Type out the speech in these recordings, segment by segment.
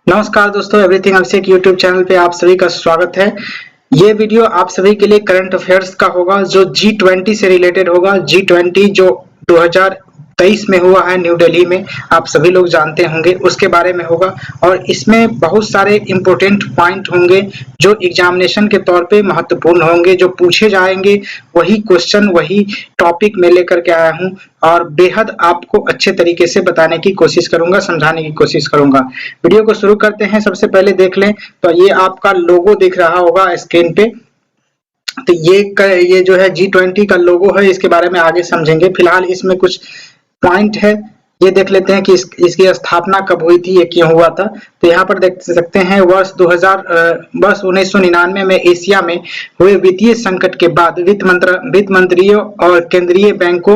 नमस्कार दोस्तों, एवरीथिंग अभिषेक YouTube channel पे आप सभी का स्वागत है। ये वीडियो आप सभी के लिए करंट अफेयर्स का होगा जो G20 से रिलेटेड होगा। G20 जो 2023 में हुआ है न्यू दिल्ली में, आप सभी लोग जानते होंगे, उसके बारे में होगा। और इसमें बहुत सारे इंपॉर्टेंट पॉइंट होंगे जो एग्जामिनेशन के तौर पे महत्वपूर्ण होंगे, जो पूछे जाएंगे। वही क्वेश्चन, वही टॉपिक मैं लेकर के आया हूँ और बेहद आपको अच्छे तरीके से बताने की कोशिश करूंगा, समझाने की कोशिश करूंगा। वीडियो को शुरू करते हैं। सबसे पहले देख लें तो ये आपका लोगो दिख रहा होगा स्क्रीन पे। तो ये जो है G20 का लोगो है, इसके बारे में आगे समझेंगे। फिलहाल इसमें कुछ पॉइंट है, ये देख लेते हैं कि इसकी स्थापना कब हुई थी, ये क्यों हुआ था। तो यहाँ पर देख सकते हैं वर्ष 1999 में एशिया में हुए वित्तीय संकट के बाद वित्त मंत्रियों और केंद्रीय बैंकों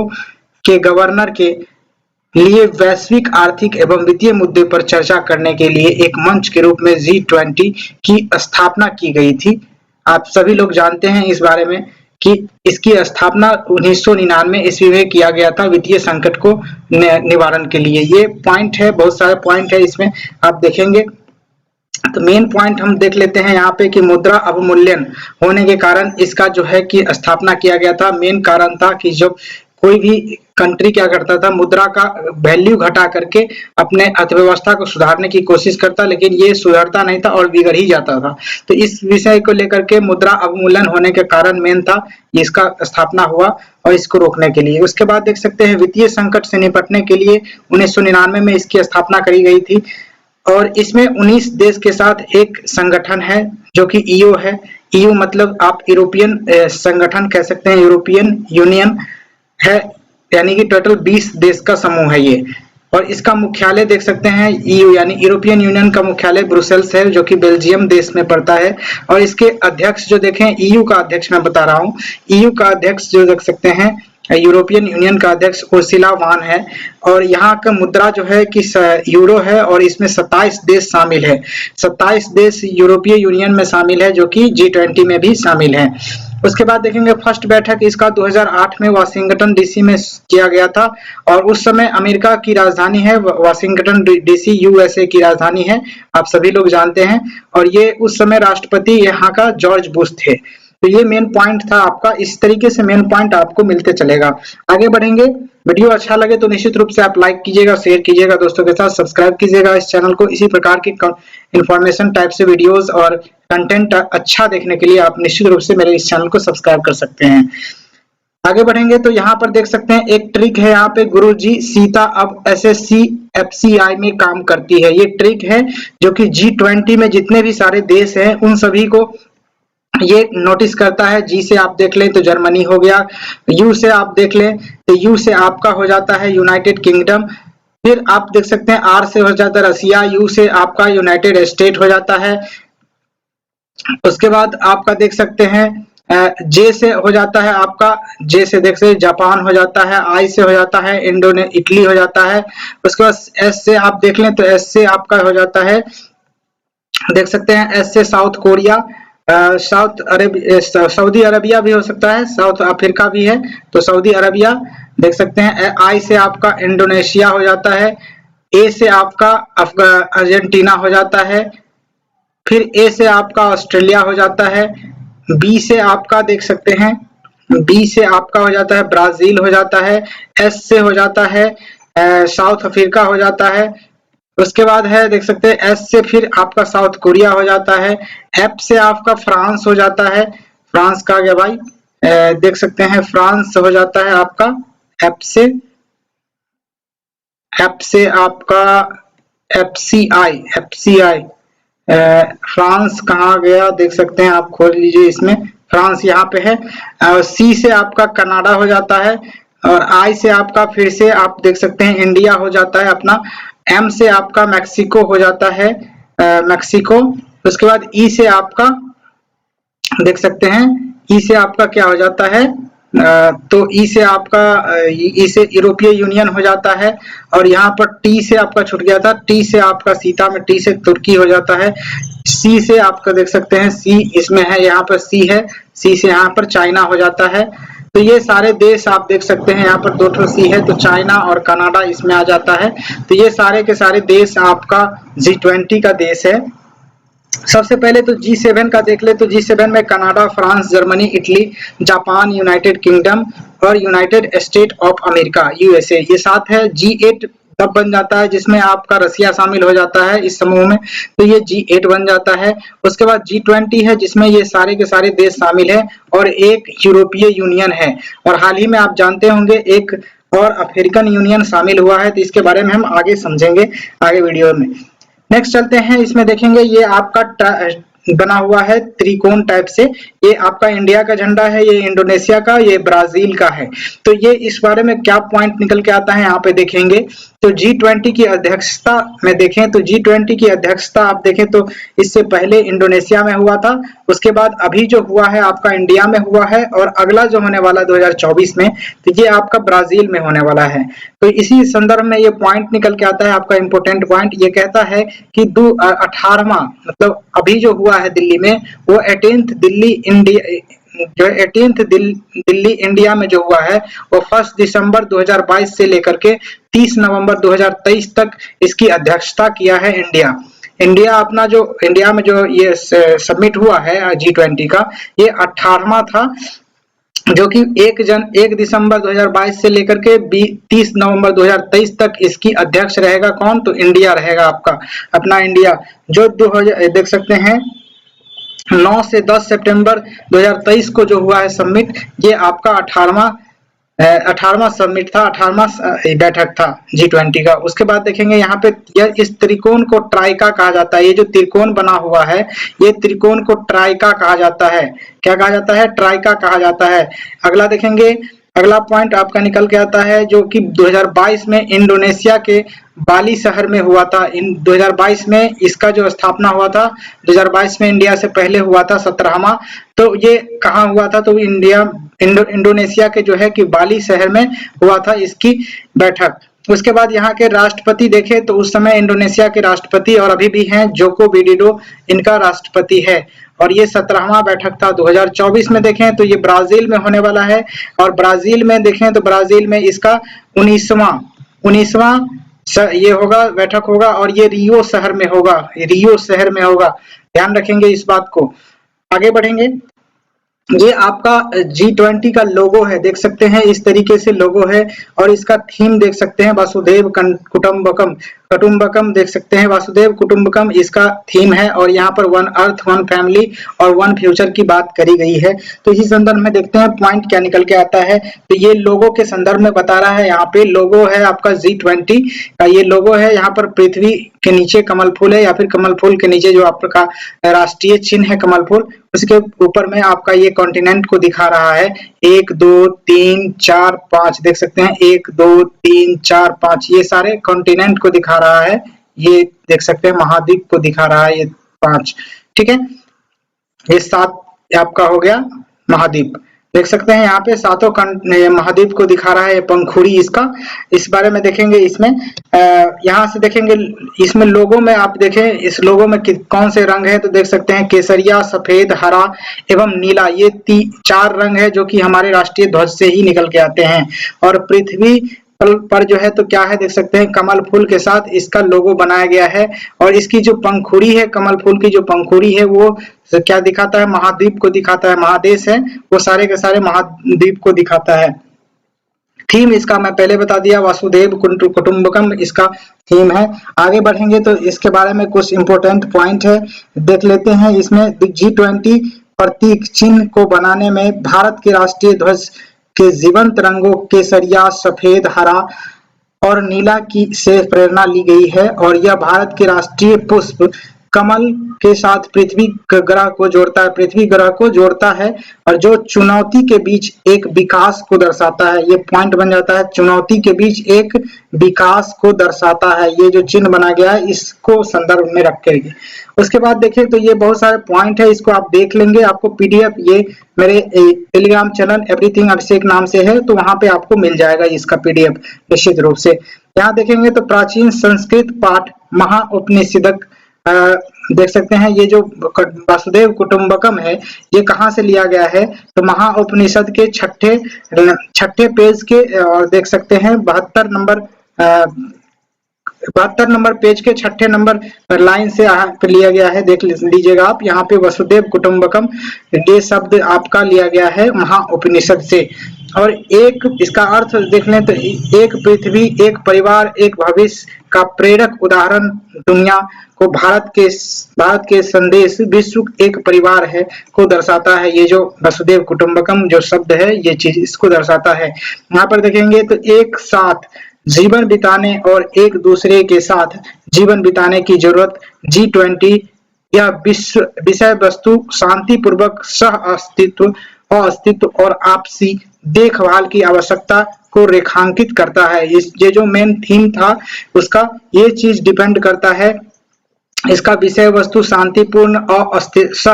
के गवर्नर के लिए वैश्विक आर्थिक एवं वित्तीय मुद्दे पर चर्चा करने के लिए एक मंच के रूप में G20 की स्थापना की गई थी। आप सभी लोग जानते हैं इस बारे में कि इसकी स्थापना 1999 ईस्वी में किया गया था वित्तीय संकट को निवारण के लिए। ये पॉइंट है, बहुत सारे पॉइंट है इसमें, आप देखेंगे। तो मेन पॉइंट हम देख लेते हैं यहाँ पे कि मुद्रा अवमूल्यन होने के कारण इसका जो है कि स्थापना किया गया था। मेन कारण था कि जो कोई भी कंट्री क्या करता था, मुद्रा का वैल्यू घटा करके अपने अर्थव्यवस्था को सुधारने की कोशिश करता, लेकिन ये सुधरता नहीं था और बिगड़ ही जाता था। तो इस विषय को लेकर के मुद्रा अवमूल्यन होने के कारण मेन था इसका स्थापना हुआ और इसको रोकने के लिए। उसके बाद देख सकते हैं वित्तीय संकट से निपटने के लिए 1999 में इसकी स्थापना करी गई थी और इसमें 19 देश के साथ एक संगठन है जो कि ईयू है। ईयू मतलब आप यूरोपियन संगठन कह सकते हैं, यूरोपियन यूनियन है, यानी कि टोटल 20 देश का समूह है ये। और इसका मुख्यालय देख सकते हैं, ईयू यानी यूरोपियन यूनियन का मुख्यालय ब्रुसेल्स है जो कि बेल्जियम देश में पड़ता है। और इसके अध्यक्ष जो देखें, ईयू का अध्यक्ष मैं बता रहा हूँ, ईयू का अध्यक्ष जो देख सकते हैं यूरोपियन यूनियन का अध्यक्ष उर्सुला वॉन है। और यहाँ का मुद्रा जो है कि यूरो है और इसमें 27 देश शामिल है। 27 देश यूरोपीय यूनियन में शामिल है जो कि G20 में भी शामिल है। उसके बाद देखेंगे फर्स्ट बैठक इसका 2008 में वाशिंगटन डीसी में किया गया था और उस समय अमेरिका की राजधानी है वाशिंगटन डीसी, यूएसए की राजधानी है, आप सभी लोग जानते हैं। और ये उस समय राष्ट्रपति यहाँ का जॉर्ज बुश थे। तो ये मेन पॉइंट था आपका। इस तरीके से मेन पॉइंट आपको मिलते चलेगा। आगे बढ़ेंगे। वीडियो अच्छा लगे तो निश्चित रूप से आप लाइक कीजिएगा, शेयर कीजिएगा दोस्तों के साथ, सब्सक्राइब कीजिएगा इस चैनल को। इसी प्रकार की इंफॉर्मेशन टाइप से वीडियोस और कंटेंट अच्छा देखने के लिए आप निश्चित रूप से मेरे इस चैनल को सब्सक्राइब कर सकते हैं। आगे बढ़ेंगे तो यहाँ पर देख सकते हैं एक ट्रिक है यहाँ पे, गुरुजी सीता अब SSC FCI में काम करती है। ये ट्रिक है जो कि G20 में जितने भी सारे देश हैं उन सभी को ये नोटिस करता है। जी से आप देख लें तो जर्मनी हो गया, यू से आप देख लें तो यू से आपका हो जाता है यूनाइटेड किंगडम, फिर आप देख सकते हैं आर से हो जाता है रसिया, यू से आपका यूनाइटेड स्टेट हो जाता है। उसके बाद आपका देख सकते हैं जे से हो जाता है आपका, जे से देख सकते जापान हो जाता है, आई से हो जाता है इटली हो जाता है। उसके बाद एस से आप देख लें तो एस से आपका हो जाता है, देख सकते हैं एस से साउथ कोरिया, सऊदी अरबिया भी हो सकता है, साउथ अफ्रीका भी है तो सऊदी अरबिया देख सकते हैं। आई से आपका इंडोनेशिया हो जाता है, ए से आपका अर्जेंटीना हो जाता है, फिर ए से आपका ऑस्ट्रेलिया हो जाता है, बी से आपका देख सकते हैं, बी से आपका हो जाता है ब्राजील हो जाता है, एस से हो जाता है साउथ अफ्रीका हो जाता है। उसके बाद है देख सकते हैं एस से फिर आपका साउथ कोरिया हो जाता है, एफ से आपका फ्रांस हो जाता है, फ्रांस का गया भाई, देख सकते हैं फ्रांस हो जाता है आपका एफ से आपका एफसीआई फ्रांस कहाँ गया देख सकते हैं आप, खोल लीजिए इसमें, फ्रांस यहाँ पे है। सी से आपका कनाडा हो जाता है और आई से आपका फिर से आप देख सकते हैं इंडिया हो जाता है अपना, एम से आपका मैक्सिको हो जाता है मैक्सिको। उसके बाद ई से आपका देख सकते हैं, ई से आपका क्या हो जाता है तो ई से आपका ई से यूरोपीय यूनियन हो जाता है। और यहाँ पर टी से आपका छूट गया था, टी से आपका सीता में टी से तुर्की हो जाता है। सी से आपका देख सकते हैं, सी इसमें है, यहाँ पर सी है, सी से यहाँ पर चाइना हो जाता है। तो ये सारे देश आप देख सकते हैं, यहाँ पर 2 सी है, तो चाइना और कनाडा इसमें आ जाता है। तो ये सारे के सारे देश आपका G20 का देश है। सबसे पहले तो G7 का देख ले, तो G7 में Canada, France, Germany, Italy, Japan, United Kingdom और United State of America USA, ये 7 है। G8 तब बन जाता है जिसमें आपका रसिया शामिल हो जाता है इस समूह में, तो ये G8 बन जाता है। उसके बाद G20 है जिसमें ये सारे के सारे देश शामिल है और एक यूरोपीय यूनियन है, और हाल ही में आप जानते होंगे एक और अफ्रीकन यूनियन शामिल हुआ है, तो इसके बारे में हम आगे समझेंगे आगे वीडियो में। नेक्स्ट चलते हैं, इसमें देखेंगे ये आपका बना हुआ है त्रिकोण टाइप से, ये आपका इंडिया का झंडा है, ये इंडोनेशिया का, ये ब्राजील का है। तो ये इस बारे में क्या पॉइंट निकल के आता है यहाँ पे देखेंगे। तो G20 की अध्यक्षता में देखें तो G20 की अध्यक्षता आप देखें तो इससे पहले इंडोनेशिया में हुआ था, उसके बाद अभी जो हुआ है आपका इंडिया में हुआ है, और अगला जो होने वाला 2024 में, तो ये आपका ब्राजील में होने वाला है। तो इसी संदर्भ में ये पॉइंट निकल के आता है आपका इंपोर्टेंट पॉइंट, ये कहता है कि 18वां मतलब अभी जो हुआ है दिल्ली में, वो 18th दिल्ली इंडिया जो 18th दिल्ली इंडिया में जो हुआ है वो 1 दिसंबर 2022 से लेकर के 30 नवंबर 2023 तक इसकी अध्यक्षता किया है इंडिया अपना जो इंडिया में जो ये सबमिट हुआ है G20 का, ये 18वां था, जो कि 1 दिसंबर 2022 से लेकर के 30 नवंबर 2023 तक इसकी अध्यक्ष रहेगा कौन, तो इंडिया रहेगा आपका अपना इंडिया, जो देख सकते हैं 9 से 10 सितंबर 2023 को जो हुआ है सबमिट, ये आपका 18वां सबमिट था, 18वां बैठक था G20 का। उसके बाद देखेंगे यहाँ पे इस त्रिकोण को ट्राइका कहा जाता है, ये जो त्रिकोण बना हुआ है ये त्रिकोण को ट्राइका कहा जाता है। क्या कहा जाता है, ट्राइका कहा जाता है। अगला देखेंगे, अगला पॉइंट आपका निकल के आता है जो कि 2022 में इंडोनेशिया के बाली शहर में हुआ था। 2022 में इसका जो स्थापना हुआ था, 2022 में इंडिया से पहले हुआ था 17वां, तो ये कहाँ हुआ था, तो इंडोनेशिया के जो है कि बाली शहर में हुआ था इसकी बैठक। उसके बाद यहाँ के राष्ट्रपति देखें तो उस समय इंडोनेशिया के राष्ट्रपति और अभी भी हैं जोको विडोडो, इनका राष्ट्रपति है, और ये 17वां बैठक था। 2024 में देखें तो ये ब्राजील में होने वाला है, और ब्राजील में देखें तो ब्राजील में इसका 19वां ये होगा, बैठक होगा, और ये रियो शहर में होगा, ध्यान रखेंगे इस बात को। आगे बढ़ेंगे, ये आपका G20 का लोगो है, देख सकते हैं इस तरीके से लोगो है, और इसका थीम देख सकते हैं वसुधैव कुटुंबकम देख सकते हैं, वासुदेव कुटुंबकम इसका थीम है, और यहाँ पर 1 अर्थ 1 फैमिली और 1 फ्यूचर की बात करी गई है। तो इसी संदर्भ में देखते हैं पॉइंट क्या निकल के आता है। तो ये लोगो के संदर्भ में बता रहा है, यहाँ पे लोगो है आपका G20 का, ये लोगो है, यहाँ पर पृथ्वी के नीचे कमल फूल है, या फिर कमल फूल के नीचे जो आपका राष्ट्रीय चिन्ह है कमल फूल, उसके ऊपर में आपका ये कॉन्टिनेंट को दिखा रहा है। 1 2 3 4 5 देख सकते हैं, 1 2 3 4 5 ये सारे कॉन्टिनेंट को दिखा रहा है, ये देख सकते हैं महाद्वीप को दिखा रहा है, ये 5, ठीक है, ये 7 आपका हो गया महाद्वीप, देख सकते हैं यहाँ पे 7 महाद्वीप को दिखा रहा है पंखुड़ी इसका। इस बारे में देखेंगे, इसमें यहाँ से देखेंगे, इसमें लोगों में आप देखें, इस लोगों में कौन से रंग है, तो देख सकते हैं केसरिया, सफेद, हरा एवं नीला, ये 4 रंग है जो कि हमारे राष्ट्रीय ध्वज से ही निकल के आते हैं। और पृथ्वी पर जो है तो क्या है, देख सकते हैं कमल फूल के साथ इसका लोगो बनाया गया है, और इसकी जो पंखुड़ी है, कमल फूल की जो पंखुड़ी है वो क्या दिखाता है, महाद्वीप को दिखाता है, महादेश है वो सारे के सारे महाद्वीप को दिखाता है। थीम इसका मैं पहले बता दिया, वासुदेव कुटुंबकम इसका थीम है। आगे बढ़ेंगे तो इसके बारे में कुछ इंपोर्टेंट पॉइंट है, देख लेते हैं। इसमें G20 प्रतीक चिन्ह को बनाने में भारत के राष्ट्रीय ध्वज के जीवंत रंगों केसरिया, सफेद, हरा और नीला की से प्रेरणा ली गई है, और यह भारत के राष्ट्रीय पुष्प कमल के साथ पृथ्वी ग्रह को जोड़ता है, और जो चुनौती के बीच एक विकास को दर्शाता है, ये पॉइंट बन जाता है, चुनौती के बीच एक विकास को दर्शाता है, ये जो चिन्ह बना गया है इसको संदर्भ में रखेंगे। उसके बाद देखें तो ये बहुत सारे पॉइंट है, इसको आप देख लेंगे, आपको PDF ये मेरे टेलीग्राम चैनल एवरीथिंग अभिषेक नाम से है, तो वहां पे आपको मिल जाएगा इसका PDF निश्चित रूप से। यहाँ देखेंगे तो प्राचीन संस्कृत पाठ महाउपनिषदक देख सकते हैं ये जो वसुदेव कुटुंबकम है ये कहाँ से लिया गया है, तो महाउपनिषद के छठे पेज के और देख सकते हैं 72 नंबर पेज के छठे नंबर लाइन से लिया गया है। देख लीजिएगा आप, यहाँ पे वसुदेव कुटुंबकम ये शब्द आपका लिया गया है महाउपनिषद से। और एक इसका अर्थ देख लें तो एक पृथ्वी, एक परिवार, एक भविष्य का प्रेरक उदाहरण दुनिया को भारत के संदेश विश्व एक परिवार है को दर्शाता है। ये जो वसुदेव कुटुंबकम जो शब्द है ये चीज इसको दर्शाता है। यहाँ पर देखेंगे तो एक साथ जीवन बिताने और एक दूसरे के साथ जीवन बिताने की जरूरत, G20 यह विषय वस्तु शांतिपूर्वक सह अस्तित्व और आपसी देखभाल की आवश्यकता को रेखांकित करता है। ये जो मेन थीम था उसका ये चीज डिपेंड करता है। इसका विषय वस्तु शांतिपूर्ण सह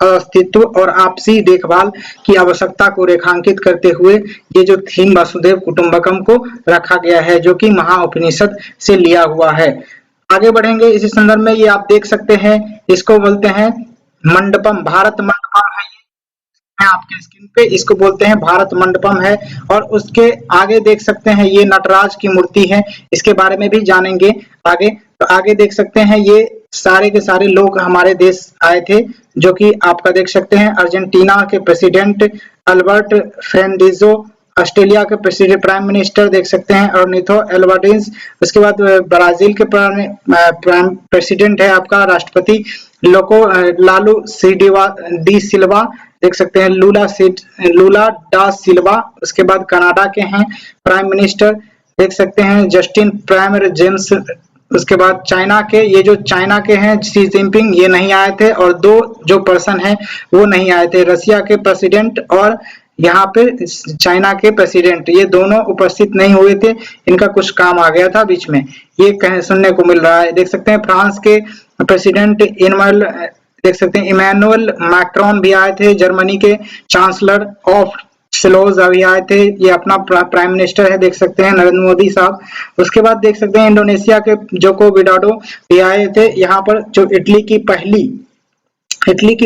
अस्तित्व और आपसी देखभाल की आवश्यकता को रेखांकित करते हुए ये जो थीम वसुदेव कुटुंबकम को रखा गया है जो कि महाउपनिषद से लिया हुआ है। आगे बढ़ेंगे इसी संदर्भ में, ये आप देख सकते हैं, इसको बोलते हैं मंडपम, भारत मंडपम है ये आपके स्क्रीन पे, इसको बोलते हैं भारत मंडपम है। और उसके आगे देख सकते हैं ये नटराज की मूर्ति है, इसके बारे में भी जानेंगे आगे। तो आगे देख सकते हैं ये सारे के सारे लोग हमारे देश आए थे जो कि आपका देख सकते हैं अर्जेंटीना के प्रेसिडेंट अल्बर्ट फेर्नांडिजो, ऑस्ट्रेलिया के प्रेसिडेंट प्राइम मिनिस्टर देख सकते हैं अर्निथो एल्बार्टिज, उसके बाद ब्राजील के प्राइम प्रेसिडेंट है आपका राष्ट्रपति लालू डी सिल्वा देख सकते हैं लूला डा सिल्वा। उसके बाद कनाडा के हैं प्राइम मिनिस्टर देख सकते हैं जस्टिन प्राइमर जेम्स। उसके बाद चाइना के, ये जो चाइना के हैं शी जिनपिंग ये नहीं आए थे, और दो जो पर्सन है वो नहीं आए थे, रसिया के प्रेसिडेंट और यहाँ पे चाइना के प्रेसिडेंट, ये दोनों उपस्थित नहीं हुए थे, इनका कुछ काम आ गया था बीच में, ये कहीं सुनने को मिल रहा है। देख सकते हैं फ्रांस के प्रेसिडेंट देख सकते हैं इमैनुअल मैक्रोन भी आए थे, जर्मनी के चांसलर ऑफ स्लोज अभी आए थे, ये अपना प्राइम मिनिस्टर है देख सकते हैं नरेंद्र मोदी साहब। उसके बाद देख सकते हैं इंडोनेशिया के जोको विडोडो भी आए थे। यहाँ पर जो इटली की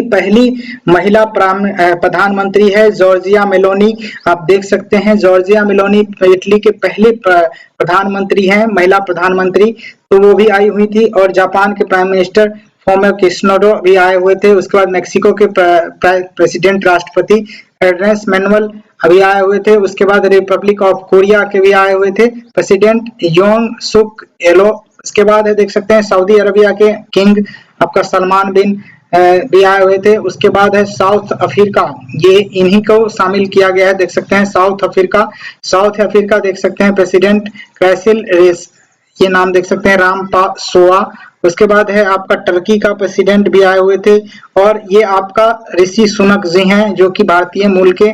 पहली महिला प्रधानमंत्री है जॉर्जिया मेलोनी, आप देख सकते हैं जॉर्जिया मेलोनी इटली के पहले प्रधानमंत्री हैं, महिला प्रधानमंत्री, तो वो भी आई हुई थी। और जापान के प्राइम मिनिस्टर फोमियो किशिनोडो भी आए हुए थे। उसके बाद मेक्सिको के प्रेसिडेंट राष्ट्रपति एड्रेस मैनुअल अभी आए हुए थे। उसके बाद रिपब्लिक ऑफ कोरिया के भी आए हुए थे प्रेसिडेंट योंग सुक येलो। उसके बाद है देख सकते हैं सऊदी अरबिया के किंग आपका सलमान बिन भी आए हुए थे। उसके बाद है साउथ अफ्रीका, ये इन्हीं को शामिल किया गया है देख सकते हैं साउथ अफ्रीका देख सकते हैं प्रेसिडेंट क्राइसिल रेस, ये नाम देख सकते हैं रामपासोआ। उसके बाद है आपका टर्की का प्रेसिडेंट भी आए हुए थे। और ये आपका ऋषि सुनक जी हैं जो कि भारतीय मूल के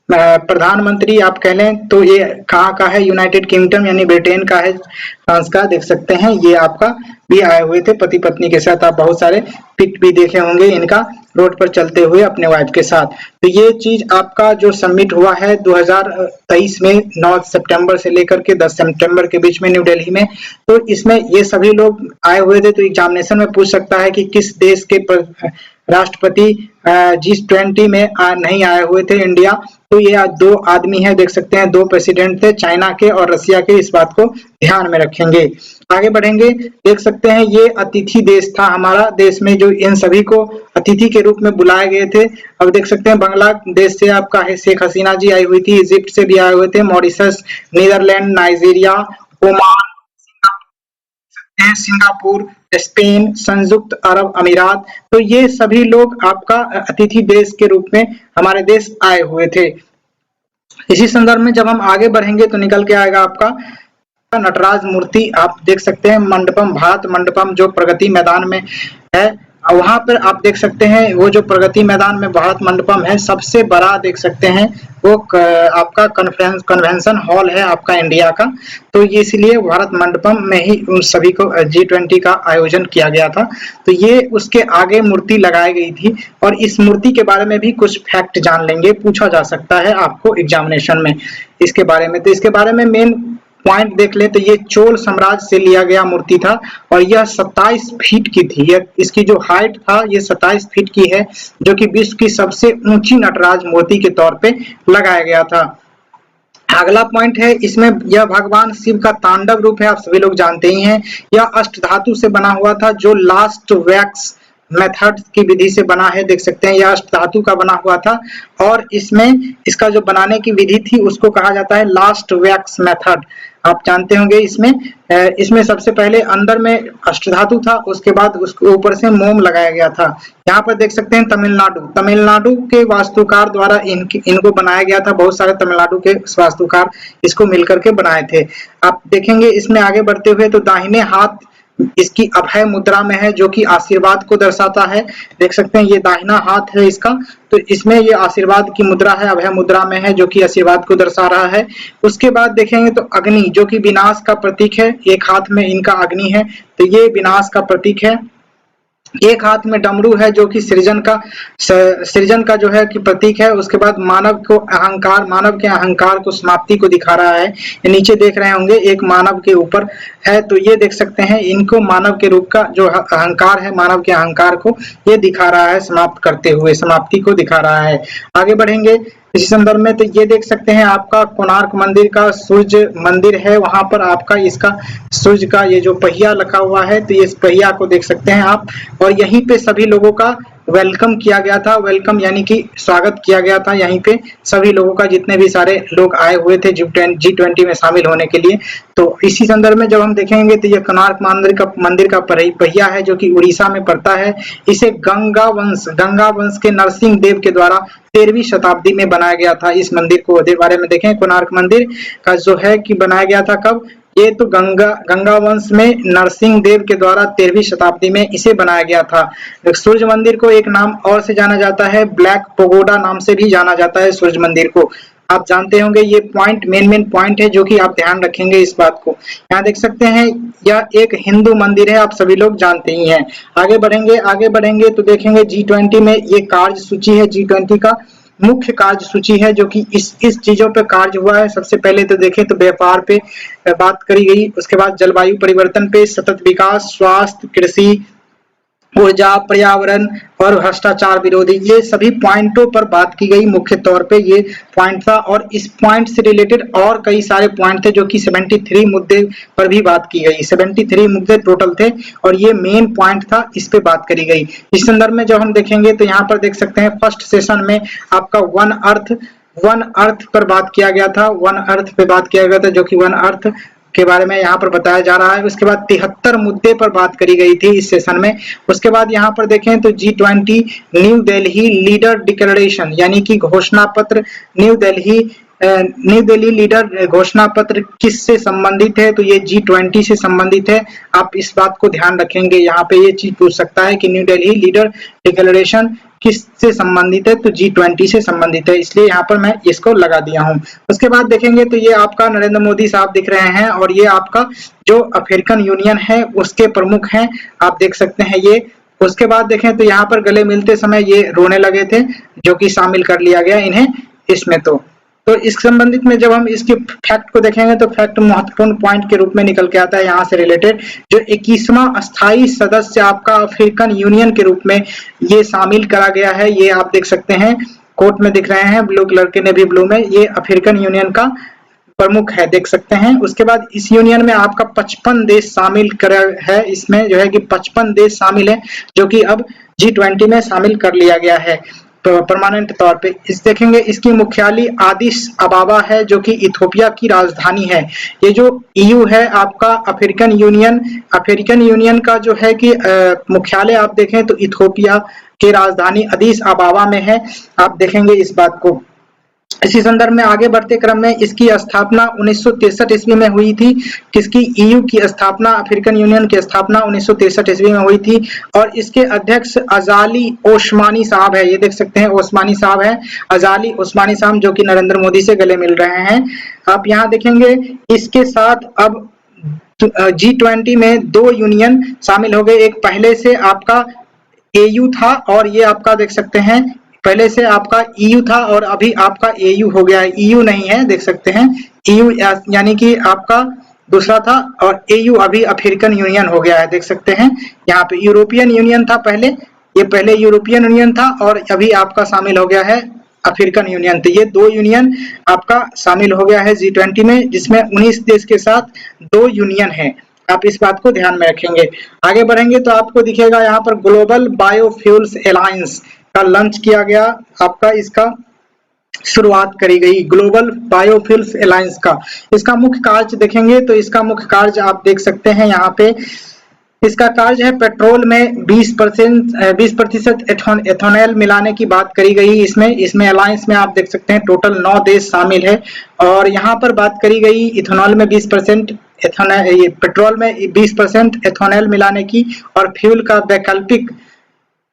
प्रधानमंत्री आप कह लें तो ये कहाँ का है, यूनाइटेड किंगडम यानी ब्रिटेन का है, फ्रांस का देख सकते हैं, ये आपका भी आए हुए थे पति पत्नी के साथ। आप बहुत सारे पिक भी देखे होंगे इनका रोड पर चलते हुए अपने वाइफ के साथ। तो ये चीज आपका जो सबमिट हुआ है 2023 में 9 सितंबर से लेकर के 10 सितंबर के बीच में न्यू दिल्ली में, तो इसमें ये सभी लोग आए हुए थे। तो एग्जामिनेशन में पूछ सकता है कि किस देश के राष्ट्रपति G20 में नहीं आए हुए थे इंडिया, तो ये दो आदमी है देख सकते हैं, दो प्रेसिडेंट थे चाइना के और रसिया के, इस बात को ध्यान में रखेंगे। आगे बढ़ेंगे देख सकते हैं ये अतिथि देश था हमारा देश में जो इन सभी को अतिथि के रूप में बुलाए गए थे। अब देख सकते हैं बांग्लादेश से आपका है शेख हसीना जी आई हुई थी, इजिप्ट से भी आए हुए थे, Mauritius, Netherlands, Nigeria, Oman, Singapore, Spain, संयुक्त अरब अमीरात, तो ये सभी लोग आपका अतिथि देश के रूप में हमारे देश आए हुए थे। इसी संदर्भ में जब हम आगे बढ़ेंगे तो निकल के आएगा आपका नटराज मूर्ति, आप देख सकते हैं मंडपम, भारत मंडपम जो प्रगति मैदान में है, वहां पर आप देख सकते हैं वो जो प्रगति मैदान में भारत मंडपम है सबसे बड़ा देख सकते हैं वो आपका कन्वेंशन हॉल है आपका इंडिया का, तो ये इसलिए भारत मंडपम में ही उन सभी को G20 का आयोजन किया गया था। तो ये उसके आगे मूर्ति लगाई गई थी। और इस मूर्ति के बारे में भी कुछ फैक्ट जान लेंगे, पूछा जा सकता है आपको एग्जामिनेशन में इसके बारे में। तो इसके बारे में मेन पॉइंट देख ले तो ये चोल साम्राज्य से लिया गया मूर्ति था और यह 27 फीट की थी। इसकी जो हाइट था ये 27 फीट की है, जो कि विश्व की सबसे ऊंची नटराज मूर्ति के तौर पे लगाया गया था। अगला पॉइंट है, इसमें यह भगवान शिव का तांडव रूप है, आप सभी लोग जानते ही हैं। यह अष्टधातु से बना हुआ था, जो लास्ट वैक्स मेथड की विधि से बना है, देख सकते हैं यह अष्टधातु का बना हुआ था और इसमें इसका जो बनाने की विधि थी उसको कहा जाता है लास्ट वैक्स मेथड। आप जानते होंगे इसमें सबसे पहले अंदर में अष्टधातु था, उसके बाद उसके ऊपर से मोम लगाया गया था। यहाँ पर देख सकते हैं तमिलनाडु के वास्तुकार द्वारा इनको बनाया गया था। बहुत सारे तमिलनाडु के वास्तुकार इसको मिलकर के बनाए थे। आप देखेंगे इसमें आगे बढ़ते हुए तो दाहिने हाथ इसकी अभय मुद्रा में है, जो कि आशीर्वाद को दर्शाता है। देख सकते हैं ये दाहिना हाथ है इसका, तो इसमें ये आशीर्वाद की मुद्रा है, अभय मुद्रा में है, जो कि आशीर्वाद को दर्शा रहा है। उसके बाद देखेंगे तो अग्नि, जो कि विनाश का प्रतीक है, एक हाथ में इनका अग्नि है, तो ये विनाश का प्रतीक है। एक हाथ में डमरू है, जो कि सृजन का जो है कि प्रतीक है। उसके बाद मानव के अहंकार को, समाप्ति को दिखा रहा है। नीचे देख रहे होंगे एक मानव के ऊपर है, तो ये देख सकते हैं इनको मानव के रूप का जो अहंकार है, मानव के अहंकार को ये दिखा रहा है, समाप्त करते हुए समाप्ति को दिखा रहा है। आगे बढ़ेंगे इसी संदर्भ में, तो ये देख सकते हैं आपका कोणार्क मंदिर का सूर्य मंदिर है, वहां पर आपका इसका सूर्य का ये जो पहिया लगा हुआ है, तो इस पहिया को देख सकते हैं आप। और यहीं पे सभी लोगों का वेलकम किया गया था, वेलकम यानी कि स्वागत किया गया था यहीं पे सभी लोगों का, जितने भी सारे लोग आए हुए थे G20 में शामिल होने के लिए। तो इसी संदर्भ में जब हम देखेंगे तो ये कोणार्क मंदिर का पहिया है, जो कि उड़ीसा में पड़ता है। इसे गंगा वंश के नरसिंह देव के द्वारा 13वीं शताब्दी में बनाया गया था। इस मंदिर को बारे में देखें, कोणार्क मंदिर का जो है कि बनाया गया था कब, ये तो गंगा वंश में नरसिंह देव के द्वारा 13वीं शताब्दी में इसे बनाया गया था। सूर्य मंदिर को एक नाम और से जाना जाता है, ब्लैक पगोडा नाम से भी जाना जाता है सूर्य मंदिर को। आप जानते होंगे ये पॉइंट मेन पॉइंट है, जो कि आप ध्यान रखेंगे इस बात को। यहाँ देख सकते हैं यह एक हिंदू मंदिर है, आप सभी लोग जानते ही हैं। आगे बढ़ेंगे तो देखेंगे G20 में ये कार्य सूची है, G20 का मुख्य कार्य सूची है, जो कि इस चीजों पे कार्य हुआ है। सबसे पहले तो देखें तो व्यापार पे बात करी गई, उसके बाद जलवायु परिवर्तन पे, सतत विकास, स्वास्थ्य, कृषि, ऊर्जा, पर्यावरण और भ्रष्टाचार विरोधी, ये सभी पॉइंटों पर बात की गई। मुख्य तौर पे ये पॉइंट था और इस पॉइंट से रिलेटेड और कई सारे पॉइंट थे, जो कि 73 मुद्दे पर भी बात की गई। 73 मुद्दे टोटल थे और ये मेन पॉइंट था, इस पे बात करी गई। इस संदर्भ में जब हम देखेंगे तो यहाँ पर देख सकते हैं फर्स्ट सेशन में आपका वन अर्थ पर बात किया गया था, वन अर्थ पे बात किया गया था, जो कि वन अर्थ के बारे में यहाँ पर बताया जा रहा है। उसके बाद 73 मुद्दे पर बात करी गई थी इस सेशन में। उसके बाद यहाँ पर देखें तो G20 new Delhi leader declaration, यानी कि घोषणा पत्र, न्यू दिल्ली लीडर घोषणा पत्र किससे संबंधित है, तो ये G20 से संबंधित है। आप इस बात को ध्यान रखेंगे, यहाँ पे ये चीज पूछ सकता है कि न्यू दिल्ली लीडर डिक्लेरेशन किससे संबंधित है, तो G20 से संबंधित है, इसलिए यहाँ पर मैं इसको लगा दिया हूँ। उसके बाद देखेंगे तो ये आपका नरेंद्र मोदी साहब दिख रहे हैं और ये आपका जो अफ्रीकन यूनियन है उसके प्रमुख हैं, आप देख सकते हैं ये। उसके बाद देखें तो यहाँ पर गले मिलते समय ये रोने लगे थे, जो कि शामिल कर लिया गया इन्हें इसमें। तो इस संबंधित में जब हम इसके फैक्ट को देखेंगे तो फैक्ट महत्वपूर्ण पॉइंट के रूप में निकल के आता है यहाँ से रिलेटेड। जो 21वां स्थायी सदस्य आपका अफ्रीकन यूनियन के रूप में ये शामिल करा गया है, ये आप देख सकते हैं कोर्ट में दिख रहे हैं ब्लू कलर के, नेवी ब्लू में, ये अफ्रीकन यूनियन का प्रमुख है, देख सकते हैं। उसके बाद इस यूनियन में आपका 55 देश शामिल करा है, इसमें जो है कि 55 देश शामिल है, जो कि अब G20 में शामिल कर लिया गया है परमानेंट तौर पे। इस देखेंगे इसकी मुख्यालय आदिस अबाबा है, जो कि इथोपिया की राजधानी है। ये जो EU है आपका अफ्रीकन यूनियन का जो है कि मुख्यालय आप देखें तो इथोपिया की राजधानी अदिस अबाबा में है, आप देखेंगे इस बात को। इसी संदर्भ में आगे बढ़ते क्रम में इसकी स्थापना 1963 ईस्वी में हुई थी। किसकी, EU की स्थापना, अफ्रीकन यूनियन की स्थापना 1963 ईस्वी में हुई थी और इसके अध्यक्ष अजाली ओस्मानी साहब है, ये देख सकते हैं ओस्मानी साहब है, अजाली ओस्मानी साहब, जो कि नरेंद्र मोदी से गले मिल रहे हैं। आप यहाँ देखेंगे इसके साथ अब G20 में 2 यूनियन शामिल हो गए। एक पहले से आपका AU था और ये आपका देख सकते हैं पहले से आपका EU था और अभी आपका AU हो गया है, EU नहीं है, देख सकते हैं EU यानी कि आपका दूसरा था, और AU अभी अफ्रीकन यूनियन हो गया है। देख सकते हैं यहाँ पे यूरोपियन यूनियन था पहले, ये पहले यूरोपियन यूनियन था और अभी आपका शामिल हो गया है अफ्रीकन यूनियन। तो ये दो यूनियन आपका शामिल हो गया है G20 में, जिसमें 19 देश के साथ दो यूनियन है। आप इस बात को ध्यान में रखेंगे। आगे बढ़ेंगे तो आपको दिखेगा यहाँ पर ग्लोबल बायोफ्यूल्स अलायंस का लॉन्च किया गया, आपका इसका शुरुआत करी गई ग्लोबल बायोफ्यूल्स अलायंस का। इसका मुख्य कार्य देखेंगे तो इसका मुख्य कार्य आप देख सकते हैं यहाँ पे, इसका कार्य है पेट्रोल में 20% एथेनॉल मिलाने की बात करी गई। इसमें अलायंस में आप देख सकते हैं टोटल 9 देश शामिल है, और यहाँ पर बात करी गई इथेनॉल में 20% एथेनॉल, पेट्रोल में 20% एथेनॉल मिलाने की, और फ्यूल का वैकल्पिक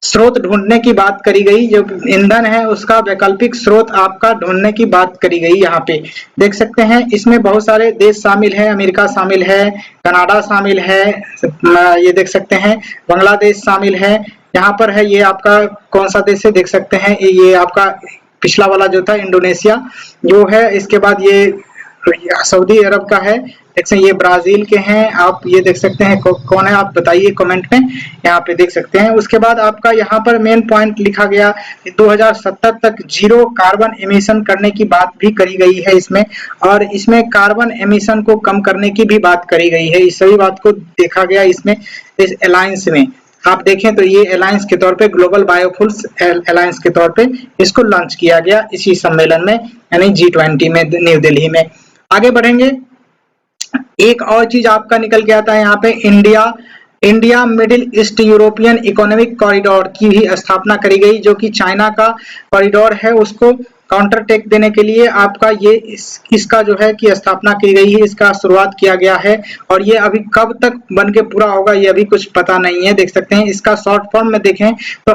स्रोत ढूंढने की बात करी गई। जो ईंधन है उसका वैकल्पिक स्रोत आपका ढूंढने की बात करी गई। यहाँ पे देख सकते हैं इसमें बहुत सारे देश शामिल है, अमेरिका शामिल है, कनाडा शामिल है, ये देख सकते हैं बांग्लादेश शामिल है। यहाँ पर है ये आपका कौन सा देश है देख सकते हैं, ये आपका पिछला वाला जो था इंडोनेशिया जो है, इसके बाद ये सऊदी अरब का है, देख सकते हैं ये ब्राजील के हैं। आप ये देख सकते हैं कौन है, आप बताइए कमेंट में, यहाँ पे देख सकते हैं। उसके बाद आपका यहाँ पर मेन पॉइंट लिखा गया 2070 तक जीरो कार्बन एमिशन करने की बात भी करी गई है इसमें, और इसमें कार्बन एमिशन को कम करने की भी बात करी गई है। इस सभी बात को देखा गया इसमें, इस अलायंस में। आप देखें तो ये अलायंस के तौर पे ग्लोबल बायोफ्यूल्स अलायंस के तौर पे इसको लॉन्च किया गया इसी सम्मेलन में, यानी G20 में न्यू दिल्ली में। आगे बढ़ेंगे, एक और चीज आपका निकल के आता है यहाँ पे, India middle east European economic corridor की भी स्थापना करी गई, जो कि चाइना का कॉरिडोर है उसको काउंटर टेक देने के लिए आपका ये इसका जो है कि स्थापना की गई है, इसका शुरुआत किया गया है। और ये अभी कब तक बन के पूरा होगा ये अभी कुछ पता नहीं है। देख सकते हैं इसका शॉर्ट फॉर्म में देखें तो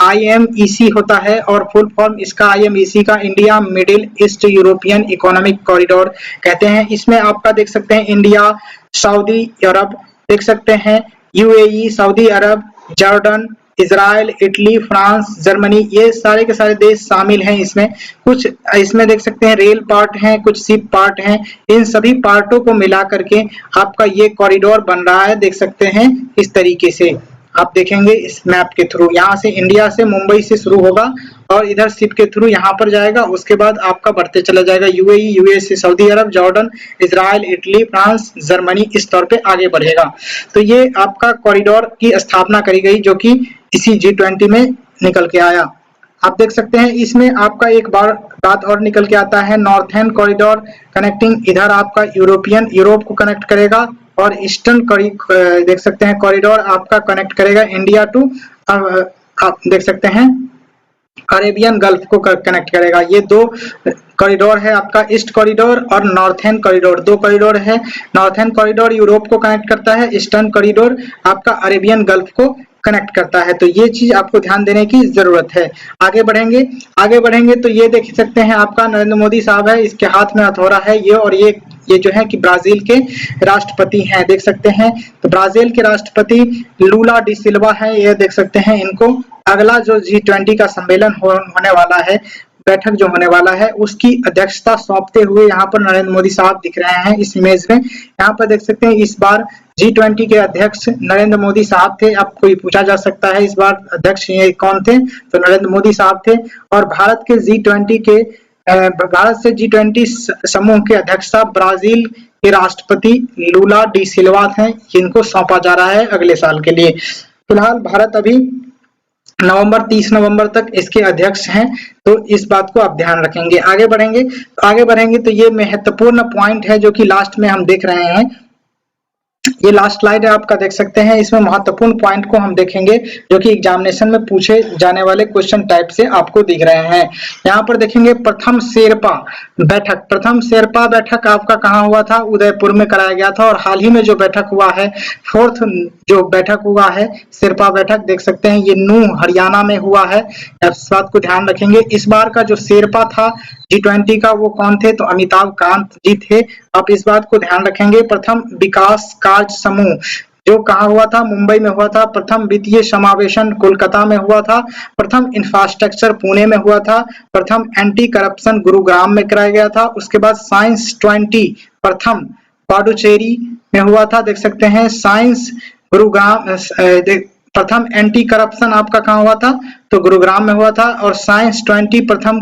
IMEC होता है, और फुल फॉर्म इसका IMEC का India middle east European economic corridor कहते हैं। इसमें आपका देख सकते हैं इंडिया, सऊदी अरब, देख सकते हैं UAE, Saudi Arab, Jordan, Israel, Italy, France, Germany, ये सारे के सारे देश शामिल हैं इसमें। कुछ इसमें देख सकते हैं रेल पार्ट हैं, कुछ शिप पार्ट हैं, इन सभी पार्टों को मिला करके आपका ये कॉरिडोर बन रहा है। देख सकते हैं इस तरीके से आप देखेंगे इस मैप के थ्रू, यहाँ से इंडिया से मुंबई से शुरू होगा और इधर शिप के थ्रू यहाँ पर जाएगा, उसके बाद आपका बढ़ते चला जाएगा UAE, US से Saudi Arab, Jordan, Israel, Italy, France, Germany, इस तौर पे आगे बढ़ेगा। तो ये आपका कॉरिडोर की स्थापना करी गई जो कि इसी G20 में निकल के आया। आप देख सकते हैं इसमें आपका एक बात और निकल के आता है, नॉर्थर्न कॉरिडोर कनेक्टिंग, इधर आपका यूरोप को कनेक्ट करेगा, और ईस्टर्न देख सकते हैं कॉरिडोर आपका कनेक्ट करेगा इंडिया टू, आप देख सकते हैं अरेबियन गल्फ को कनेक्ट करेगा। ये दो कॉरिडोर है आपका, ईस्ट कॉरिडोर और नॉर्थर्न कॉरिडोर, दो कॉरिडोर है। नॉर्थर्न कॉरिडोर यूरोप को कनेक्ट करता है, ईस्टर्न कॉरिडोर आपका अरेबियन गल्फ को कनेक्ट करता है। तो ये चीज आपको ध्यान देने की जरूरत है। आगे बढ़ेंगे तो ये देख सकते हैं आपका नरेंद्र मोदी साहब है, इसके हाथ में हथौड़ा है ये, और ये जो है कि ब्राजील के राष्ट्रपति हैं, देख सकते हैं। तो ब्राजील के राष्ट्रपति लूला डी सिल्वा है, ये देख सकते हैं। इनको अगला जो G20 का सम्मेलन होने वाला है, बैठक जो होने वाला है, उसकी अध्यक्षता सौंपते हुए यहाँ पर नरेंद्र मोदी साहब दिख रहे हैं इस इमेज में। यहाँ पर देख सकते हैं इस बार G20 के अध्यक्ष नरेंद्र मोदी साहब थे। आपको ये पूछा जा सकता है इस बार अध्यक्ष ये कौन थे, तो नरेंद्र मोदी साहब थे। और भारत से G20 समूह के अध्यक्षता ब्राजील के राष्ट्रपति लूला डी सिल्वा थे, जिनको सौंपा जा रहा है अगले साल के लिए। फिलहाल भारत अभी 30 नवंबर तक इसके अध्यक्ष हैं, तो इस बात को आप ध्यान रखेंगे। आगे बढ़ेंगे तो ये महत्वपूर्ण पॉइंट है जो कि लास्ट में हम देख रहे हैं। ये लास्ट स्लाइड है आपका, देख सकते हैं। इसमें महत्वपूर्ण पॉइंट को हम देखेंगे जो कि एग्जामिनेशन में पूछे जाने वाले क्वेश्चन टाइप से आपको दिख रहे हैं। यहाँ पर देखेंगे प्रथम शेरपा बैठक आपका कहाँ हुआ था, उदयपुर में कराया गया था। और हाल ही में जो बैठक हुआ है, 4th जो बैठक हुआ है शेरपा बैठक, देख सकते हैं ये नूह हरियाणा में हुआ है। इस बात को ध्यान रखेंगे। इस बार का जो शेरपा था G20 का वो कौन थे, तो अमिताभ कांत जी थे। आप इस बात को ध्यान रखेंगे। प्रथम विकास कार्य समूह जो कहाँ हुआ था, मुंबई में हुआ था। प्रथम वित्तीय समावेशन कोलकाता में हुआ था। प्रथम इंफ्रास्ट्रक्चर पुणे में हुआ था। प्रथम एंटी करप्शन गुरुग्राम में कराया गया था। उसके बाद साइंस 20 प्रथम पाडुचेरी में हुआ था, देख सकते हैं साइंस गुरुग्राम। प्रथम एंटी करप्शन आपका कहाँ हुआ था, तो गुरुग्राम में हुआ था। और साइंस 20 प्रथम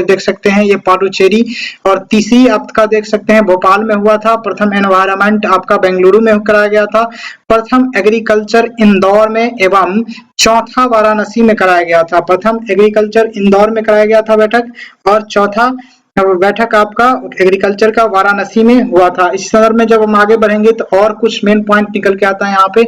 देख सकते हैं ये पाडुचेरी। और तीसरी आपका देख सकते हैं भोपाल में हुआ था। प्रथम एनवायरनमेंट आपका बेंगलुरु में कराया गया था। प्रथम एग्रीकल्चर इंदौर में एवं चौथा वाराणसी में कराया गया था। प्रथम एग्रीकल्चर इंदौर में कराया गया था बैठक, और चौथा बैठक आपका एग्रीकल्चर का वाराणसी में हुआ था। इस संदर्भ में जब हम आगे बढ़ेंगे तो और कुछ मेन पॉइंट निकल के आता है यहाँ पे।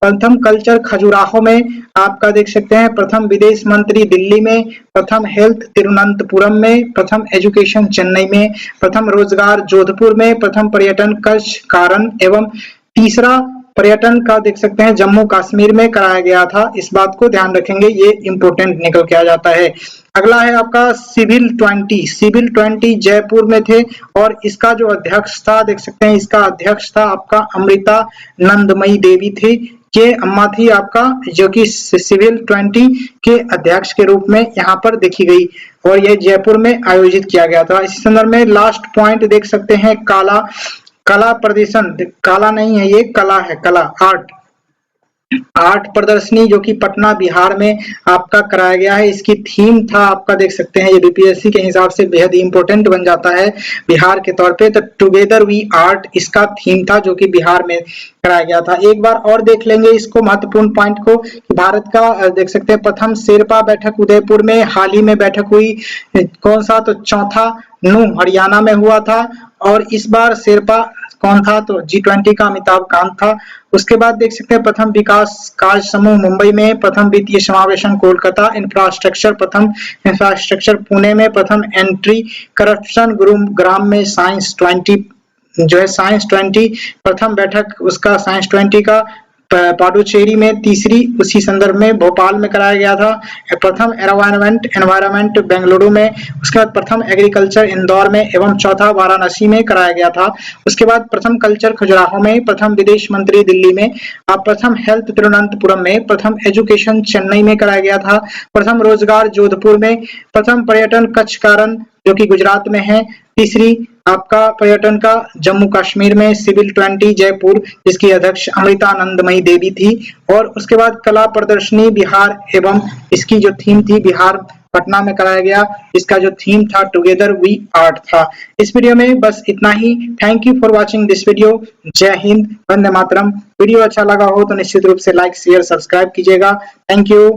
प्रथम कल्चर खजुराहो में आपका देख सकते हैं। प्रथम विदेश मंत्री दिल्ली में। प्रथम हेल्थ तिरुवनंतपुरम में। प्रथम एजुकेशन चेन्नई में। प्रथम रोजगार जोधपुर में। प्रथम पर्यटन कच्छ कारण एवं तीसरा पर्यटन का देख सकते हैं जम्मू कश्मीर में कराया गया था। इस बात को ध्यान रखेंगे, ये इंपोर्टेंट निकल के आ जाता है। अगला है आपका सिविल 20 जयपुर में थे, और इसका जो अध्यक्ष था देख सकते हैं, इसका अध्यक्ष था आपका अमृता नंदमयी देवी थी, ये अम्मा थी आपका, जो कि सिविल 20 के अध्यक्ष के रूप में यहाँ पर देखी गई, और यह जयपुर में आयोजित किया गया था। इसी संदर्भ में लास्ट पॉइंट देख सकते हैं कला प्रदर्शन, काला नहीं है ये, कला है, कला आर्ट प्रदर्शनी जो कि पटना बिहार में आपका कराया गया है। इसकी थीम था आपका देख सकते हैं, ये बीपीएससी के हिसाब से बेहद इंपॉर्टेंट बन जाता है बिहार के तौर पे। तो टुगेदर वी आर्ट इसका थीम था, जो कि बिहार में कराया गया था। एक बार और देख लेंगे इसको, महत्वपूर्ण पॉइंट को। भारत का देख सकते हैं प्रथम शेरपा बैठक उदयपुर में हाल ही में बैठक हुई, कौन सा, तो चौथा नू हरियाणा में हुआ था। और इस बार शेरपा कौन था, तो G20 का अमिताभ कांत था। उसके बाद देख सकते हैं प्रथम विकास कार्य समूह मुंबई में। प्रथम वित्तीय समावेशन कोलकाता। प्रथम इंफ्रास्ट्रक्चर पुणे में। प्रथम एंटी करप्शन गुरुग्राम में। साइंस 20 जो है साइंस 20 प्रथम बैठक उसका साइंस 20 का पाडुचेरी में। तीसरी उसी संदर्भ में भोपाल में कराया गया था। प्रथम एनवायरनमेंट बेंगलुरु में। उसके बाद प्रथम एग्रीकल्चर इंदौर में एवं चौथा वाराणसी में कराया गया था। उसके बाद प्रथम कल्चर खजुराहो में। प्रथम विदेश मंत्री दिल्ली में। प्रथम हेल्थ तिरुवनंतपुरम में। प्रथम एजुकेशन चेन्नई में कराया गया था। प्रथम रोजगार जोधपुर में। प्रथम पर्यटन कच्छ कारण जो कि गुजरात में है। तीसरी आपका पर्यटन का जम्मू कश्मीर में सिविल 20 जयपुर, जिसकी अध्यक्ष अमृतानंदमयी देवी थी। और उसके बाद कला प्रदर्शनी बिहार एवं इसकी जो थीम थी बिहार पटना में कराया गया, इसका जो थीम था टुगेदर वी आर्ट था। इस वीडियो में बस इतना ही। Thank you for watching this video. जय हिंद, वंदे मातरम। वीडियो अच्छा लगा हो तो निश्चित रूप से लाइक शेयर सब्सक्राइब कीजिएगा। Thank you.